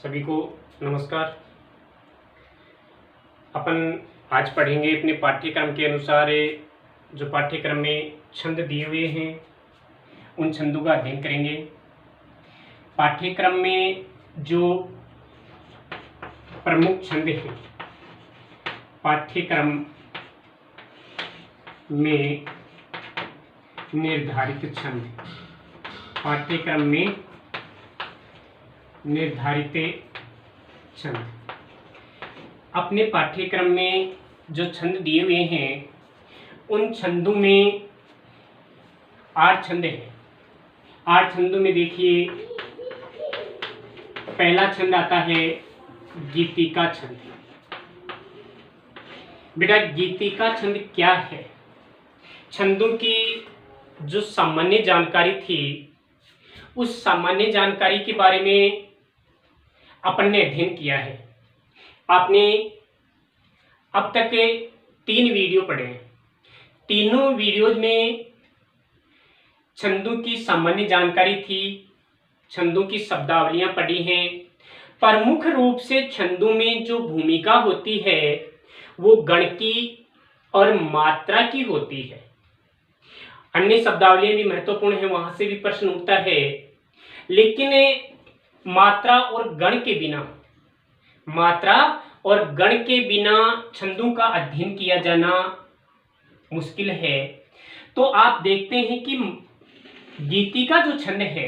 सभी को नमस्कार। अपन आज पढ़ेंगे अपने पाठ्यक्रम के अनुसार जो पाठ्यक्रम में छंद दिए हुए हैं उन छंदों का अध्ययन करेंगे। पाठ्यक्रम में जो प्रमुख छंद हैं, पाठ्यक्रम में निर्धारित छंद, पाठ्यक्रम में निर्धारित छंद। अपने पाठ्यक्रम में जो छंद दिए हुए हैं उन छंदों में 8 छंद हैं। 8 छंदों में देखिए, पहला छंद आता है गीतिका छंद। बेटा, गीतिका छंद क्या है? छंदों की जो सामान्य जानकारी थी उस सामान्य जानकारी के बारे में अपन ने अध्ययन किया है। आपने अब तक के 3 वीडियो पढ़े हैं। तीनों वीडियोज में छंदों की सामान्य जानकारी थी, छंदों की शब्दावलियां पढ़ी हैं। प्रमुख रूप से छंदों में जो भूमिका होती है वो गण की और मात्रा की होती है। अन्य शब्दावलियां भी महत्वपूर्ण हैं, वहां से भी प्रश्न उठता है, लेकिन मात्रा और गण के बिना, मात्रा और गण के बिना छंदों का अध्ययन किया जाना मुश्किल है। तो आप देखते हैं कि गीतिका जो छंद है,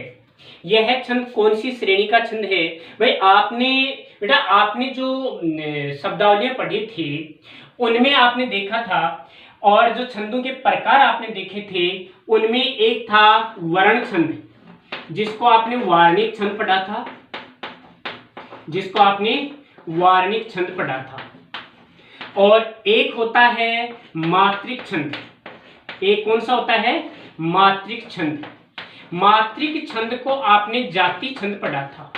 यह छंद कौन सी श्रेणी का छंद है? भाई आपने जो शब्दावलियां पढ़ी थी उनमें आपने देखा था, और जो छंदों के प्रकार आपने देखे थे उनमें एक था वर्ण छंद, जिसको आपने वार्णिक छंद पढ़ा था, जिसको आपने वार्णिक छंद पढ़ा था। और एक होता है मात्रिक छंद। एक कौन सा होता है? मात्रिक छंद। मात्रिक छंद को आपने जाति छंद पढ़ा था।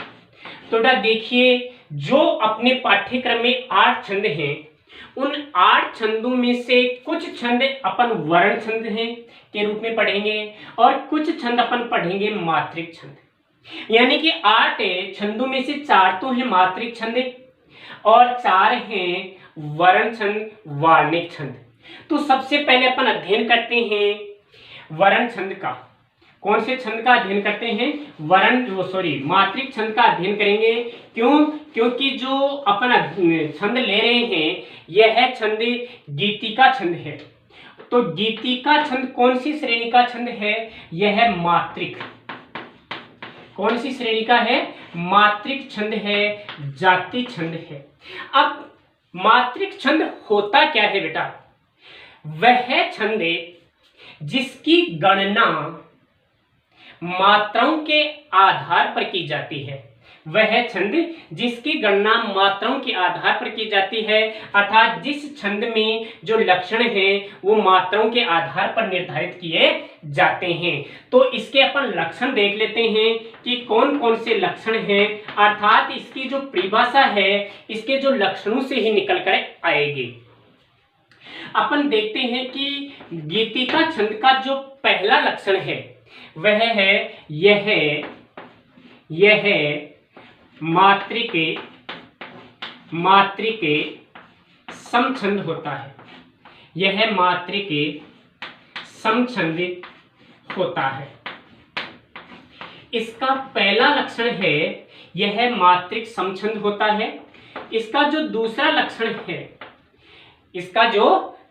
तो देखिए, जो अपने पाठ्यक्रम में 8 छंद हैं, उन 8 छंदों में से कुछ छंद अपन वर्ण छंद हैं के रूप में पढ़ेंगे और कुछ छंद अपन पढ़ेंगे मात्रिक छंद। यानी कि 8 छंदों में से 4 तो हैं मात्रिक छंद और 4 हैं वर्ण छंद, वार्णिक छंद। तो सबसे पहले अपन अध्ययन करते हैं वर्ण छंद का। कौन से छंद का अध्ययन करते हैं? मात्रिक छंद का अध्ययन करेंगे। क्यों? क्योंकि जो अपन छंद ले रहे हैं यह छंद गीतिका छंद है। तो गीतिका छंद कौन सी श्रेणी का छंद है? यह मात्रिक। कौन सी श्रेणी का है? मात्रिक छंद है, जाति छंद है। अब मात्रिक छंद होता क्या है बेटा? वह छंद जिसकी गणना मात्राओं के आधार पर की जाती है। वह छंद जिसकी गणना मात्राओं के आधार पर की जाती है, अर्थात जिस छंद में जो लक्षण है वो मात्राओं के आधार पर निर्धारित किए जाते हैं। तो इसके अपन लक्षण देख लेते हैं कि कौन कौन से लक्षण हैं, अर्थात इसकी जो परिभाषा है इसके जो लक्षणों से ही निकल कर आएगी। अपन देखते हैं कि गीतिका छंद का जो पहला लक्षण है वह है यह मात्रिक समछंद होता है। यह मात्रिक समछंद होता है। इसका पहला लक्षण है यह मात्रिक समछंद होता है। इसका जो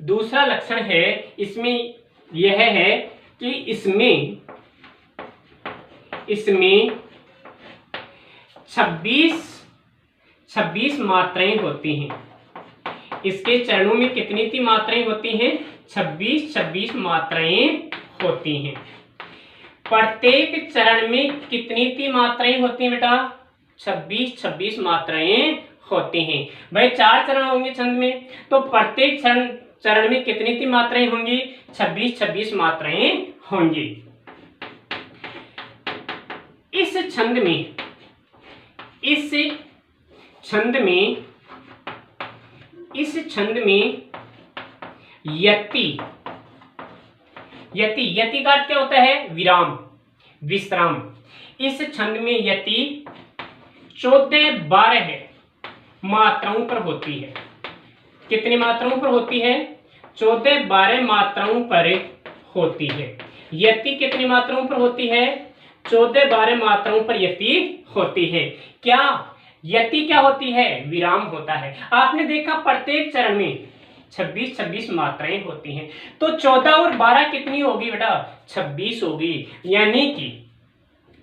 दूसरा लक्षण है, इसमें यह है कि इसमें 26 मात्राएं होती हैं। इसके चरणों में कितनी मात्राएं होती हैं? 26 मात्राएं होती हैं। प्रत्येक चरण में कितनी मात्राएं होती हैं बेटा? 26 मात्राएं होती हैं। भाई 4 चरण होंगे छंद में, तो प्रत्येक चरण में कितनी मात्राएं होंगी? 26 मात्राएं होंगी। इस छंद में यति का अर्थ क्या होता है? विराम, विश्राम। इस छंद में यति 14-12 मात्राओं पर होती है। कितनी मात्राओं पर होती है? 14-12 मात्राओं पर होती है। यति कितनी मात्राओं पर होती है? 14-12 मात्राओं पर यति होती है। क्या यति क्या होती है? विराम होता है। आपने देखा प्रत्येक चरण में 26-26 मात्राएं होती हैं, तो 14 और 12 कितनी होगी बेटा? 26 होगी। यानी कि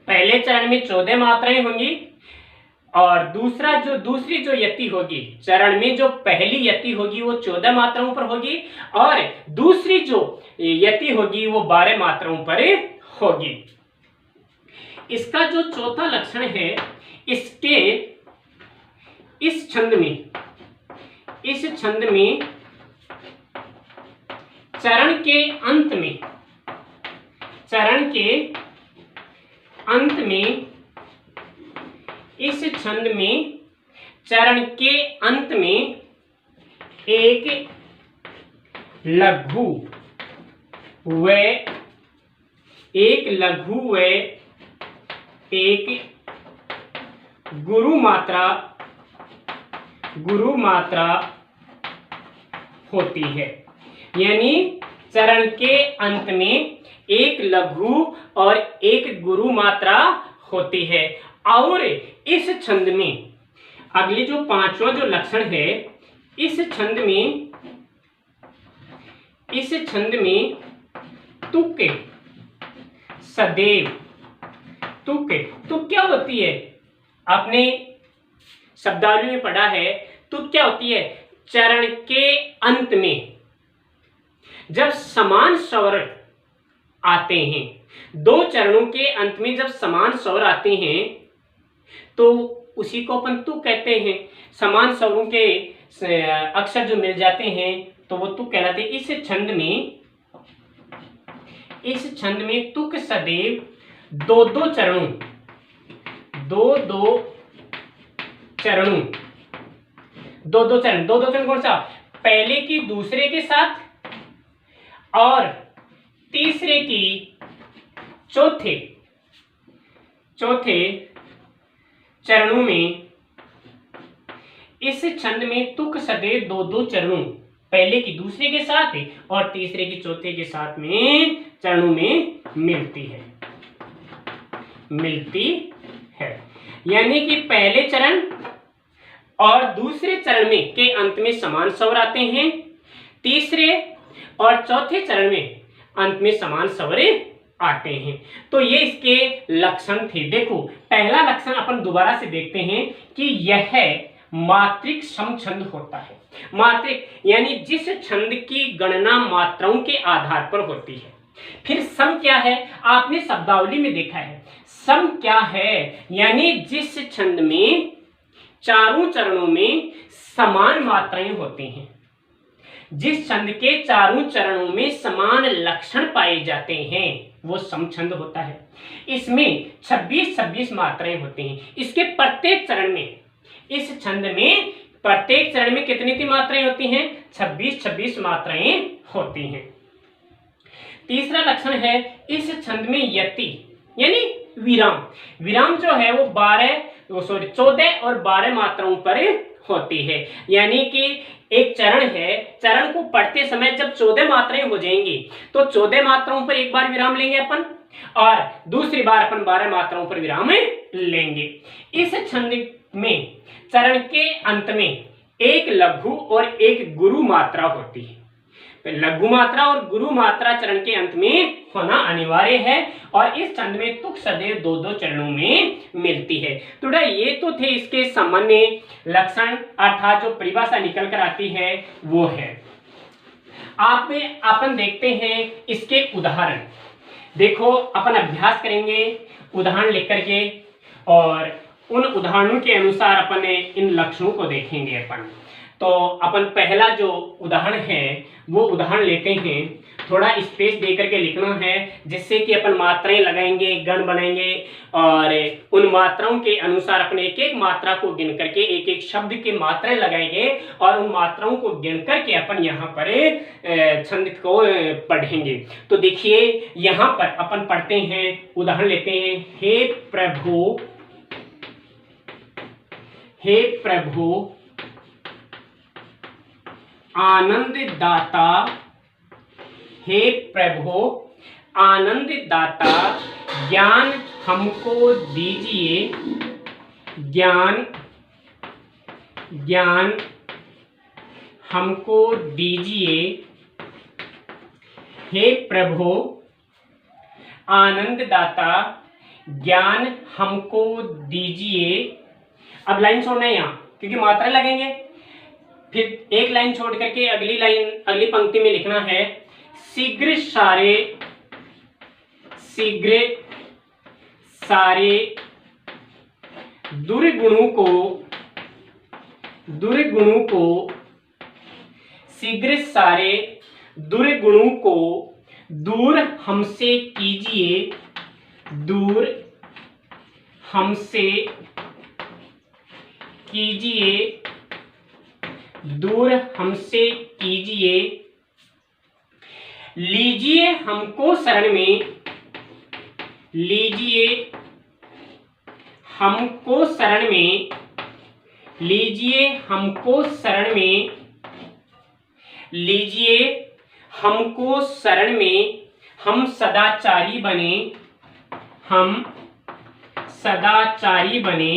पहले चरण में 14 मात्राएं होंगी और दूसरी जो यति होगी, चरण में जो पहली यति होगी वो 14 मात्राओं पर होगी और दूसरी जो यति होगी वो 12 मात्राओं पर होगी। इसका जो चौथा लक्षण है, इसके इस छंद में चरण के अंत में इस छंद में चरण के अंत में एक लघु व एक गुरु मात्रा होती है। यानी चरण के अंत में एक लघु और एक गुरु मात्रा होती है। और इस छंद में अगली जो पांचवा जो लक्षण है, इस छंद में तुक सदैव तुक क्या होती है? आपने शब्दावली में पढ़ा है। तुक क्या होती है? चरण के अंत में जब समान स्वर आते हैं, दो चरणों के अंत में जब समान स्वर आते हैं तो उसी को अपन तुक कहते हैं। समान स्वरों के अक्षर जो मिल जाते हैं तो वो तुक कहलाते हैं। इस छंद में तुक सदैव दो चरणों कौन सा? पहले की दूसरे के साथ और तीसरे की चौथे चरणों में। इस छंद में तुक सदैव दो चरणों, पहले की दूसरे के साथ और तीसरे की चौथे के साथ में चरणों में मिलती है। यानी कि पहले चरण और दूसरे चरण में के अंत में समान स्वर आते हैं, तीसरे और चौथे चरण में अंत में समान स्वर आते हैं। तो ये इसके लक्षण थे। देखो, पहला लक्षण अपन दोबारा से देखते हैं कि यह मात्रिक समछंद होता है। मात्रिक यानी जिस छंद की गणना मात्राओं के आधार पर होती है। फिर सम क्या है? आपने शब्दावली में देखा है। सम क्या है? यानी जिस छंद में चारों चरणों में समान मात्राएं होती हैं, जिस छंद के चारों चरणों में समान लक्षण पाए जाते हैं, वो समछंद होता है। इसमें 26-26 मात्राएं होती हैं। इसके प्रत्येक चरण में, इस छंद में प्रत्येक चरण में कितनी मात्राएं होती हैं? 26-26 मात्राएं होती हैं। तीसरा लक्षण है, इस छंद में यति यानी विराम जो है वो 14 और 12 मात्राओं पर होती है। यानी कि एक चरण है, चरण को पढ़ते समय जब 14 मात्राएं हो जाएंगी तो 14 मात्राओं पर एक बार विराम लेंगे अपन और दूसरी बार अपन 12 मात्राओं पर विराम लेंगे। इस छंद में चरण के अंत में एक लघु और एक गुरु मात्रा होती है। लघु मात्रा और गुरु मात्रा चरण के अंत में होना अनिवार्य है और इस छंद में तुक सदैव दो चरणों में मिलती है। तो ये तो थे इसके सामान्य लक्षण, अर्थात जो परिभाषा निकल कर आती है वो है। अपन देखते हैं इसके उदाहरण। देखो, अपन अभ्यास करेंगे उदाहरण लिख करके और उन उदाहरणों के अनुसार अपन इन लक्षणों को देखेंगे। तो अपन पहला जो उदाहरण है वो उदाहरण लेते हैं। थोड़ा स्पेस दे करके लिखना है जिससे कि अपन मात्राएं लगाएंगे, गण बनाएंगे और उन मात्राओं के अनुसार अपने एक एक मात्रा को गिन करके एक एक शब्द के मात्राएं लगाएंगे और उन मात्राओं को गिन करके अपन यहाँ पर छंद को पढ़ेंगे। तो देखिए, यहाँ पर अपन पढ़ते हैं, उदाहरण लेते हैं। हे प्रभु हे प्रभु आनंद दाता, हे प्रभु आनंद दाता, ज्ञान हमको दीजिए, ज्ञान हमको दीजिए, हे प्रभु आनंद दाता, ज्ञान हमको दीजिए। अब लाइन छोड़ना है यहाँ क्योंकि मात्रा लगेंगे, फिर एक लाइन छोड़ करके अगली लाइन, अगली पंक्ति में लिखना है शीघ्र सारे दुर्गुणों को शीघ्र सारे दुर्गुणों को दूर हमसे कीजिए, दूर हमसे कीजिए, दूर हमसे कीजिए। लीजिए हमको शरण में, लीजिए हमको शरण में, लीजिए हमको शरण में, लीजिए हमको शरण में। हम सदाचारी बने, हम सदाचारी बने,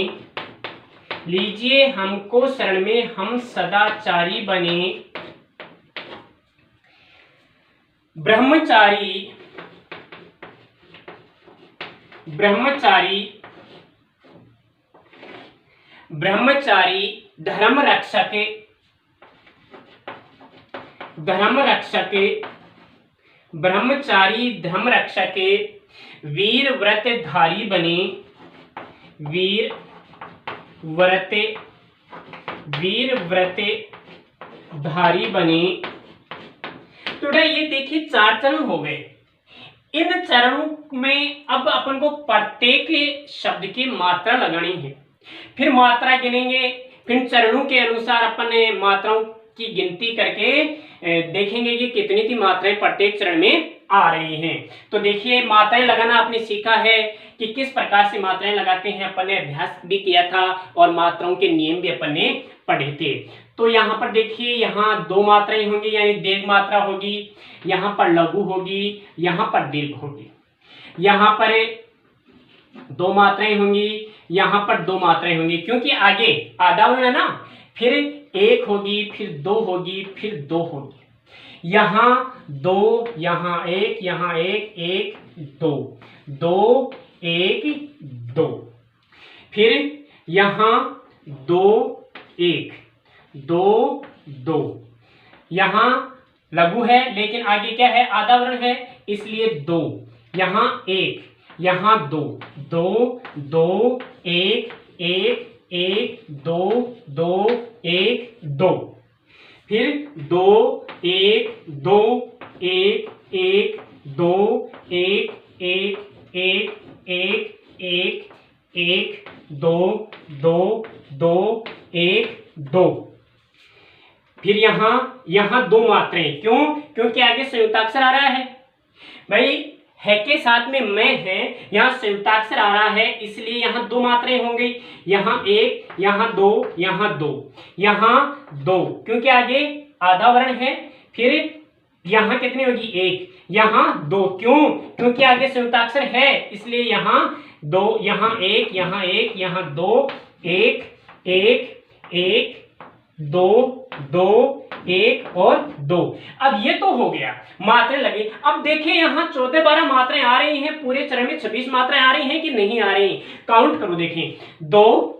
लीजिए हमको शरण में, हम सदाचारी बने। ब्रह्मचारी, ब्रह्मचारी, ब्रह्मचारी धर्म रक्षक, धर्म रक्षक, ब्रह्मचारी धर्म रक्षक, वीर व्रतधारी बने, वीर व्रतधारी बने। तो ये देखिए 4 चरण हो गए। इन चरणों में अब अपन को प्रत्येक शब्द की मात्रा लगानी है, फिर मात्रा गिनेंगे, फिर चरणों के अनुसार अपन मात्राओं की गिनती करके देखेंगे कि कितनी की मात्राएं प्रत्येक चरण में आ रही हैं। तो देखिए मात्राएं लगाना आपने सीखा है कि किस प्रकार से मात्राएं लगाते हैं, अपन ने अभ्यास भी किया था और मात्राओं के नियम भी अपन ने पढ़े थे। तो यहाँ पर देखिए, यहाँ 2 मात्राएं होंगी, यानी दीर्घ मात्रा होगी, यहाँ पर लघु होगी, यहाँ पर दीर्घ होगी, यहाँ पर 2 मात्राएं होंगी, यहाँ पर 2 मात्राएं होंगी, क्योंकि आगे आधा वर्ण है ना, फिर 1 होगी, फिर 2 होगी, फिर 2 होगी, यहाँ 2, यहाँ 1, यहाँ 1, 1, 2, 2, 1, 2, फिर यहाँ 2, 1, 2, 2, यहाँ लघु है लेकिन आगे क्या है, आधा वर्ण है, इसलिए 2, यहाँ 1, यहाँ 2, 2, 2, 1, 1, 1, 2, 2, 1, 2, फिर 2, 1, 2, 1, 1, 2, 1, 1, 1, 1, 1, 1, 2, 2, 2, 1, 2, फिर यहाँ 2 मात्राएं, क्यों? क्योंकि आगे संयुक्ताक्षर आ रहा है भाई, है के साथ में मैं है, यहाँ संयुक्ताक्षर आ रहा है, इसलिए यहाँ 2 मात्राएं होंगी, यहाँ 1, यहाँ 2, यहाँ 2, यहाँ 2, क्योंकि आगे आधा वर्ण है, फिर यहाँ कितनी होगी, 1, यहाँ 2, क्यों? क्योंकि आगे संयुक्ताक्षर है, इसलिए यहाँ 2, यहाँ 1, यहाँ 1, यहाँ 2, 1, 1, 1, 2, 2, 1 और 2। अब ये तो हो गया, मात्राएं लगी। अब देखिए यहाँ 14, 12 मात्राएं आ रही हैं, पूरे चरण में 26 मात्राएं आ रही हैं कि नहीं आ रही, काउंट करो, देखें 2,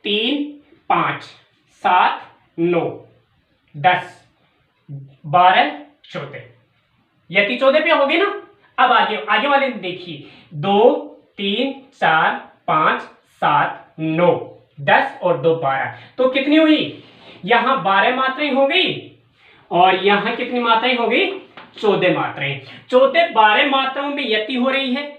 3, 5, 7, 9, 10, 12, 14, यति 14 पे हो गए ना। अब आगे वाले देखिए, 2, 3, 4, 5, 7, 9, 10 और 2, 12, तो कितनी हुई, यहाँ 12 मात्राएं हो गई और यहाँ कितनी मात्राएं हो गई, 14 मात्राएं। 14, 12 मात्राओं में यति हो रही है,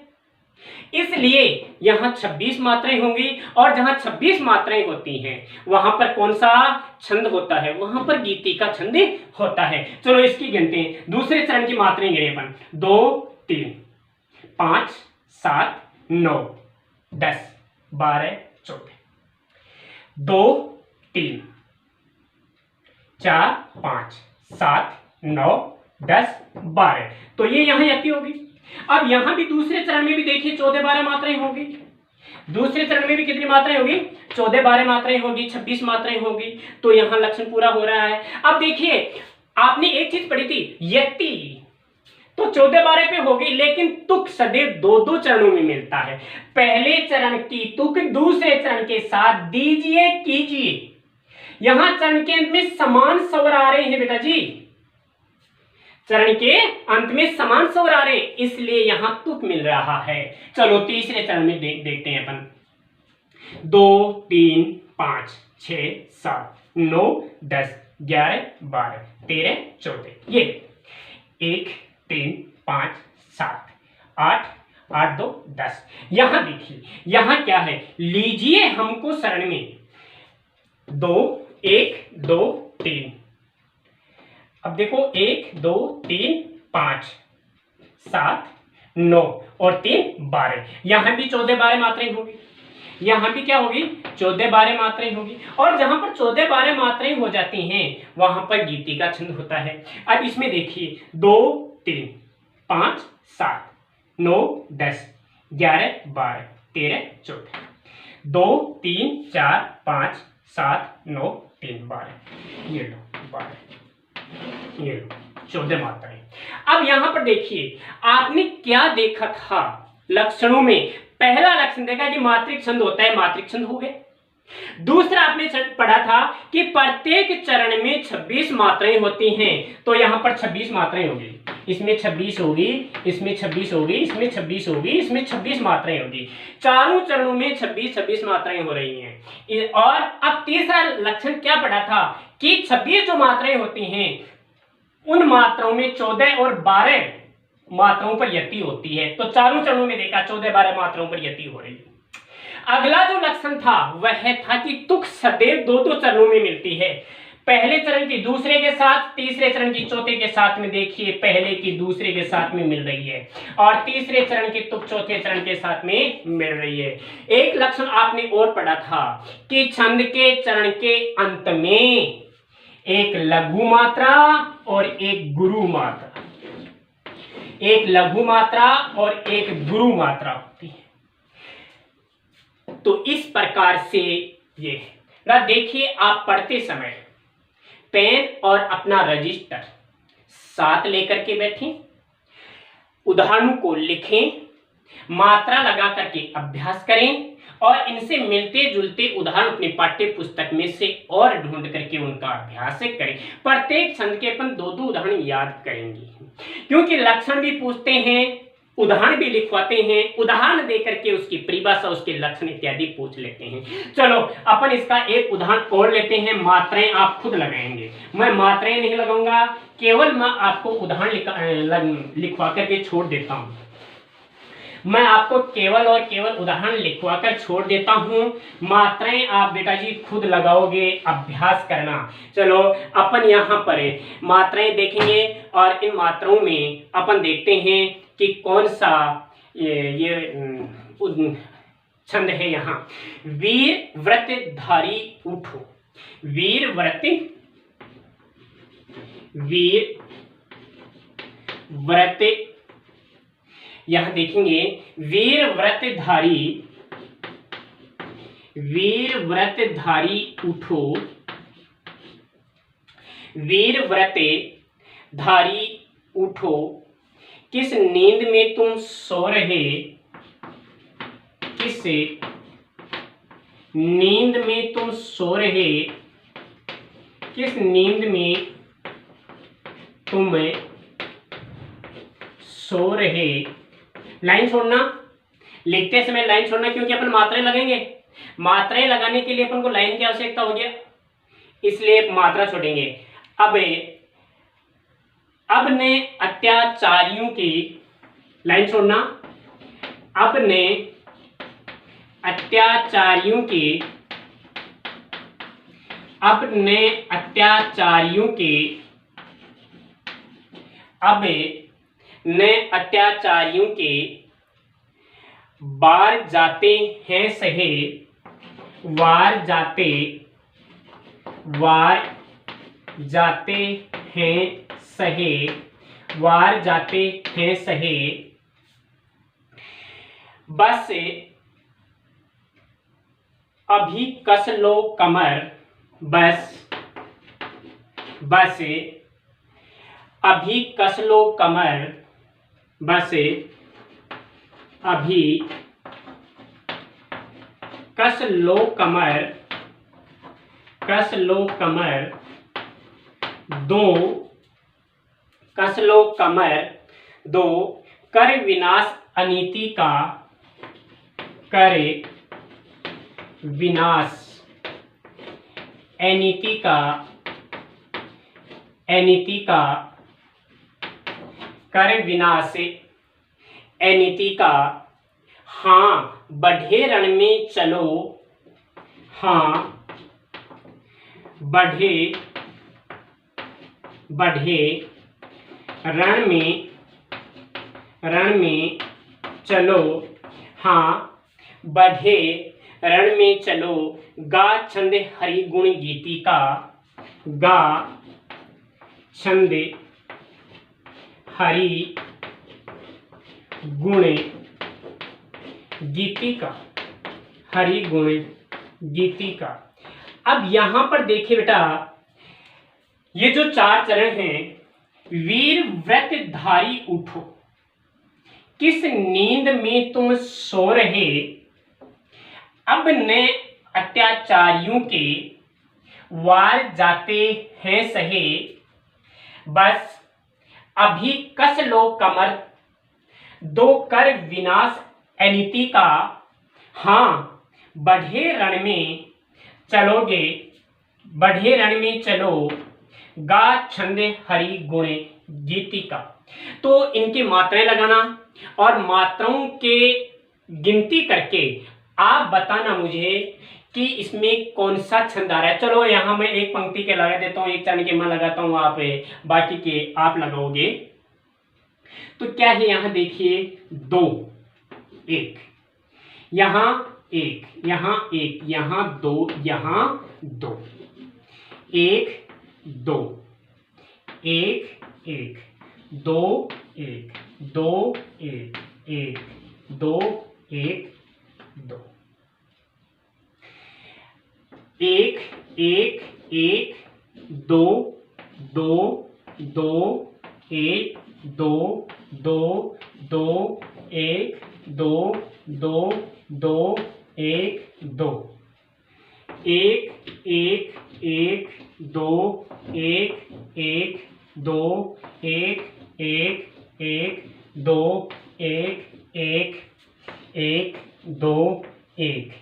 इसलिए यहाँ 26 मात्राएं होंगी, और जहां 26 मात्राएं होती हैं वहां पर कौन सा छंद होता है, वहां पर गीति का छंद होता है। चलो इसकी गिनते हैं, दूसरे चरण की मात्राएं गिने अपन, 2, 3, 5, 7, 9, 10, 12, 14। 2 3 4 5 7 9 10 12। तो ये यहाँ यति होगी। अब यहाँ भी दूसरे चरण में भी देखिए 14 12 मात्राएं होगी। दूसरे चरण में भी कितनी मात्राएं होगी? 14 12 मात्राएं होगी, 26 मात्राएं होगी। तो यहाँ लक्षण पूरा हो रहा है। अब देखिए आपने एक चीज पढ़ी थी, यति तो 14 12 पे होगी, लेकिन तुक सदैव दो दो चरणों में मिलता है। पहले चरण की तुक दूसरे चरण के साथ दीजिए कीजिए। यहां चरण के अंत में समान स्वर आ रहे हैं बेटा जी, चरण के अंत में समान स्वर आ रहे हैं, इसलिए यहां तुक मिल रहा है। चलो तीसरे चरण में देखते हैं अपन। 2 3 5 6 7 9 10 11 12 13 14। ये 1 3 5 7 8 8 2 10। यहां देखिए यहां क्या है, लीजिए हमको शरण में 2 1 2 3। अब देखो 1 2 3 5 7 9 और 3 12। यहां भी 14 12 मात्राएं होगी, यहां भी क्या होगी? 14 12 मात्राएं होगी। और जहां पर 14 12 मात्राएं हो जाती हैं वहां पर गीति का छंद होता है। अब इसमें देखिए 2 3 5 7 9 10 11 12 13 14। 2 3 4 5 7 9 3 12। ये लो 12, ये लो 14 मात्राएं। अब यहां पर देखिए आपने क्या देखा था लक्षणों में? पहला लक्षण देखा कि मात्रिक छंद होता है, मात्रिक छंद हो गए। दूसरा आपने पढ़ा था कि प्रत्येक चरण में 26 मात्राएं होती हैं, तो यहां पर 26 मात्राएं होगी। इसमें 26 होगी, इसमें 26 होगी, इसमें 26 होगी, इसमें 26 मात्राएं होगी। चारों चरणों में 26 26 मात्राएं हो रही हैं। और अब तीसरा लक्षण क्या पढ़ा था कि 26 जो मात्राएं होती हैं उन मात्राओं में 14 और 12 मात्राओं पर यति होती है। तो चारों चरणों में देखा 14 12 मात्राओं पर यति हो रही है। अगला जो लक्षण था वह था कि तुक सदैव दो दो चरणों में मिलती है। पहले चरण की दूसरे के साथ, तीसरे चरण की चौथे के साथ में देखिए पहले की दूसरे के साथ में मिल रही है, और तीसरे चरण की तुक चौथे चरण के साथ में मिल रही है। एक लक्षण आपने और पढ़ा था कि छंद के चरण के अंत में एक लघु मात्रा और एक गुरु मात्रा, एक लघु मात्रा और एक गुरु मात्रा होती है। तो इस प्रकार से ये ना देखिए, आप पढ़ते समय पेन और अपना रजिस्टर साथ लेकर के बैठें, उदाहरणों को लिखें, मात्रा लगा करके अभ्यास करें, और इनसे मिलते जुलते उदाहरण अपनी पाठ्य पुस्तक में से और ढूंढ करके उनका अभ्यास करें। प्रत्येक छंद के अपन दो दो उदाहरण याद करेंगे, क्योंकि लक्षण भी पूछते हैं, उदाहरण भी लिखवाते हैं, उदाहरण देकर के उसकी परिभाषा, उसके लक्षण इत्यादि पूछ लेते हैं। चलो अपन इसका एक उदाहरण और लेते हैं। मात्राएं आप खुद लगाएंगे, मैं मात्राएं नहीं लगाऊंगा, केवल मैं आपको उदाहरण लिखवा करके छोड़ देता हूं। मैं आपको केवल और केवल उदाहरण लिखवा कर छोड़ देता हूं, मात्राएं आप बेटा जी खुद लगाओगे, अभ्यास करना। चलो अपन यहाँ पर मात्राएं देखेंगे, और इन मात्राओं में अपन देखते हैं कि कौन सा ये छंद है। यहाँ वीर व्रतधारी उठो, वीर व्रत यहां देखेंगे वीर व्रतधारी उठो, वीर व्रतधारी उठो, किस नींद में तुम सो रहे, किस नींद में तुम सो रहे, किस नींद में तुम सो रहे। लाइन छोड़ना, लिखते समय लाइन छोड़ना, क्योंकि अपन मात्राएं लगेंगे। मात्राएं लगाने के लिए अपन को लाइन की आवश्यकता होगी, इसलिए मात्रा छोड़ेंगे। अब ने अत्याचारियों की, लाइन छोड़ना, अब ने अत्याचारियों की, अब ने अत्याचारियों की, अब ने अत्याचारियों के बार जाते हैं सहे, वार जाते हैं सहे, वार जाते हैं सहे, बस अभी कस लो कमर, बस अभी कस लो कमर, बस अभी कस लो कमर, कस लो कमर, दो कस लो कमर, दो कर विनाश अनीति का, करे विनाश अनीति का, अनीति का, कर विनाश अनीति का, हाँ बढ़े रण में चलो, हाँ बढ़े रण में चलो, हाँ बढ़े रण में चलो, गा छंद हरि गुण गीति का, गा छंद हरि गुण गीति का, हरि गुण गीति का। अब यहां पर देखिए बेटा, ये जो 4 चरण हैं, वीर व्रत धारी उठो, किस नींद में तुम सो रहे, अब न अत्याचारियों के वार जाते हैं सहे, बस अभी कस लो कमर, दो कर विनाश अनीति का, हाँ बढ़े रण में चलोगे, बढ़े रण में चलो, गा छंद हरि गुण गीति का। तो इनकी मात्राएं लगाना और मात्राओं के गिनती करके आप बताना मुझे कि इसमें कौन सा छंद आ रहा है। चलो यहाँ मैं एक पंक्ति के लगा देता हूँ, एक चरण के मैं लगाता हूँ, आप बाकी के आप लगाओगे। तो क्या है, यहाँ देखिए 2 1, यहाँ 1, यहाँ 1, यहाँ 2, यहाँ 2, 1 2, 1 1, 2 1, 2 1, 1 2 1 2, 1 1 1 2 2 2 1 2 2 2 1 2 2 2 1 2, 1 1 1 2 1 1 2 1 1 1 2 1 1 1 2 1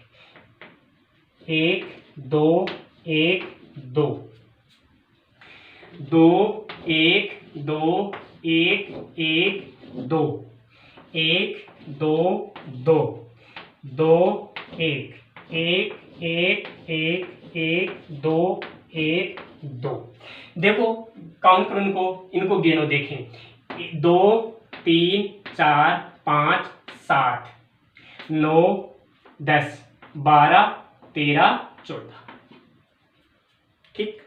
1 2 1 2 2 1 2 1 1 2 1 2 2 2 1 1 1 1 1 2 1 2। देखो काउंट करो इनको गिनो, देखें 2 3 4 5 7 9 10 12 13 14। ठीक,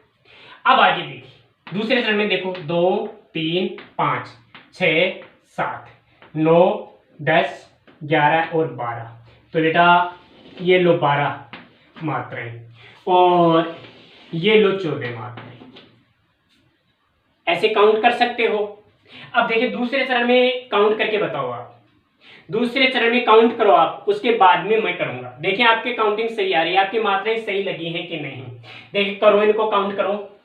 अब आगे देखिए दूसरे चरण में, देखो 2 3 5 6 7 9 10 11 और 12। तो बेटा ये लो 12 मात्राएं और ये लो 14 मात्राएं, ऐसे काउंट कर सकते हो। अब देखिए दूसरे चरण में काउंट करके बताओ आप, दूसरे चरण में काउंट करो आप, उसके बाद में मैं करूंगा। देखिए आपकी काउंटिंग सही आ रही है, आपकी मात्राएं सही लगी हैं कि नहीं। देखिए करो, इनको काउंट करो।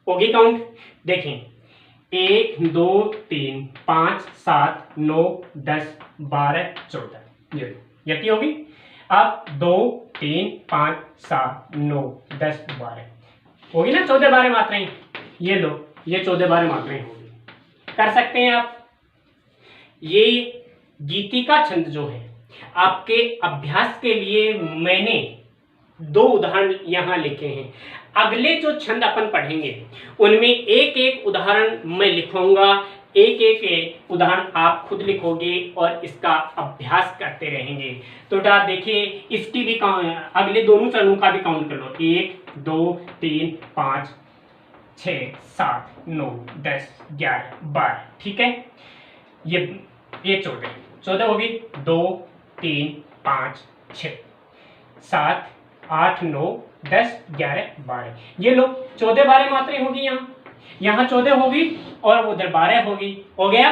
होगी काउंट, देखें 1 2 3 5 7 9 10 12 14, ये होगी। अब 2 3 5 7 9 10 12 होगी ना, 14 12 मात्राएं। ये लो, ये 14 12 मात्राएं होगी, कर सकते हैं आप। ये गीति का छंद जो है आपके अभ्यास के लिए मैंने 2 उदाहरण यहाँ लिखे हैं। अगले जो छंद अपन पढ़ेंगे उनमें एक एक उदाहरण मैं लिखूंगा, एक एक उदाहरण आप खुद लिखोगे और इसका अभ्यास करते रहेंगे। तो देखिए इसकी भी अगले दोनों चरणों का भी काउंट कर लो। 1 2 3 5 6 7 9 10 11 12। ठीक है, ये 14 होगी। 2 3 5 6 7 8 9 10 11 12। ये लो 14 12 मात्राएं होगी, यहाँ 14 होगी और उधर 12 होगी। हो गया।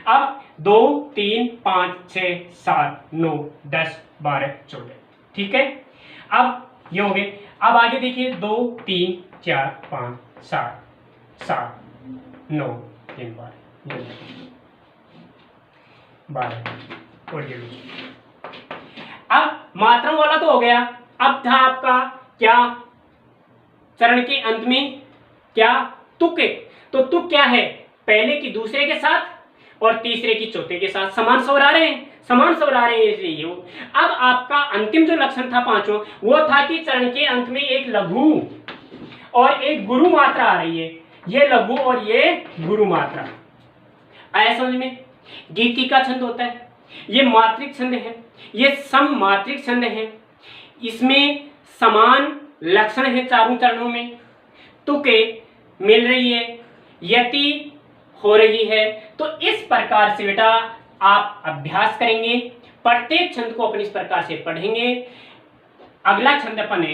अब 2 3 5 6 7 9 10 12 14। ठीक है, अब ये हो गए। अब आगे देखिए 2 3 4 5 7 7 9 3 12 और ये लो। अब मात्राओं वाला तो हो गया। अब था आपका क्या चरण के अंत में क्या तुक। तो तुक क्या है, पहले की दूसरे के साथ और तीसरे की चौथे के साथ समान स्वर आ रहे हैं, समान स्वर आ रहे हैं, इसलिए वो। अब आपका अंतिम जो लक्षण था पांचों, वो था कि चरण के अंत में एक लघु और एक गुरु मात्रा आ रही है। ये लघु और ये गुरु मात्रा आया समझ में। गीति का छंद होता है, ये मात्रिक छंद है, ये सम मात्रिक छंद है। इसमें समान लक्षण है चारों चरणों में। तुके मिल रही है, यति हो रही है। तो इस प्रकार से बेटा आप अभ्यास करेंगे, प्रत्येक छंद को अपन इस प्रकार से पढ़ेंगे। अगला छंद अपन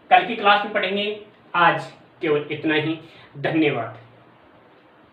कल की क्लास में पढ़ेंगे। आज केवल इतना ही। धन्यवाद।